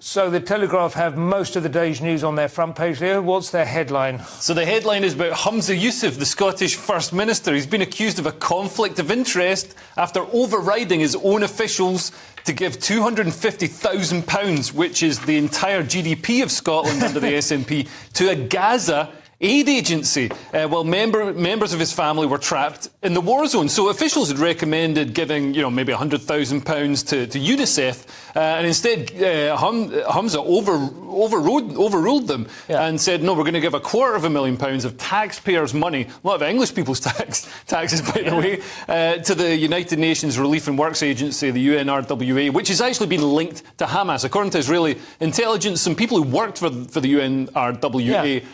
So the Telegraph have most of the day's news on their front page there. What's their headline? So the headline is about Humza Yousaf, the Scottish First Minister. He's been accused of a conflict of interest after overriding his own officials to give £250,000, which is the entire GDP of Scotland under the SNP, to a Gaza aid agency, while members of his family were trapped in the war zone. So officials had recommended giving, maybe £100,000 to UNICEF, and instead Humza overruled them and said, no, we're going to give £250,000 of taxpayers' money, a lot of English people's taxes, by the way, to the United Nations Relief and Works Agency, the UNRWA, which has actually been linked to Hamas. According to Israeli intelligence, some people who worked for the UNRWA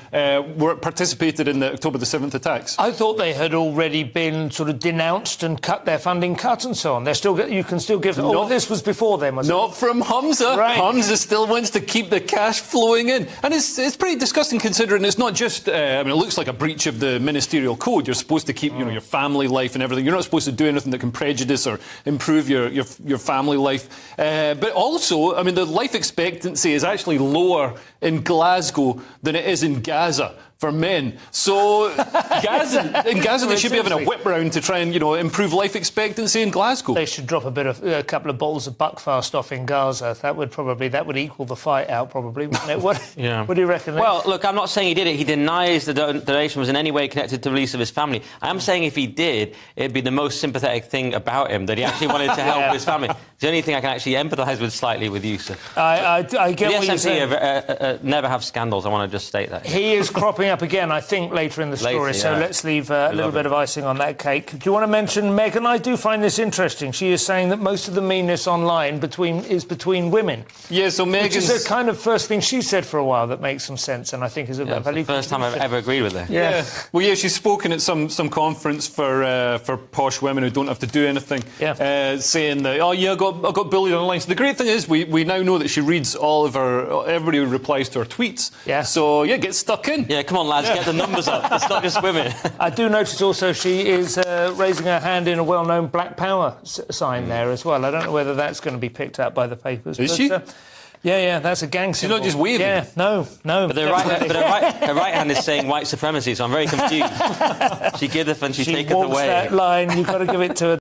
participated in the October the 7th attacks. I thought they had already been sort of denounced and cut their funding cut and so on. You can still give... this was before them, was it? Not from Humza. Right. Humza still wants to keep the cash flowing in. And it's pretty disgusting considering it's not just... it looks like a breach of the ministerial code. You're supposed to keep your family life and everything. You're not supposed to do anything that can prejudice or improve your family life. But also, the life expectancy is actually lower in Glasgow than it is in Gaza for men. So in Gaza they should be having a whip round to try and improve life expectancy in Glasgow. They should drop a couple of bottles of Buckfast off in Gaza. That would equal the fight out, probably, wouldn't it? What do you reckon? Well, look, I'm not saying he did it. He denies the donation was in any way connected to the release of his family. I am saying if he did, it'd be the most sympathetic thing about him, that he actually wanted to help his family. It's the only thing I can actually empathise with slightly with Yousaf. I get what you're saying. The SNP never have scandals. I want to just state that. He is cropping up again, I think, later in the story, so let's leave a little bit of icing on that cake. Do you want to mention Meghan? I do find this interesting. She is saying that most of the meanness online is between women. Yeah, so Meghan's... Which is the kind of first thing she said for a while that makes some sense, and I think is a value... the first time I've ever agreed with her. Yeah. Well, yeah, she's spoken at some conference for posh women who don't have to do anything, saying that, I got bullied online. So the great thing is we now know that she reads everybody who replies to her tweets. Yeah. So, get stuck in. Yeah, come on, lads, get the numbers up. It's not just women. I do notice also she is raising her hand in a well-known Black Power sign there as well. I don't know whether that's going to be picked up by the papers. Is she? Yeah, that's a gang symbol. She's not just waving. Yeah, no. But her right hand is saying white supremacy, so I'm very confused. She giveth and she taketh away. She walks that line. You've got to give it to her.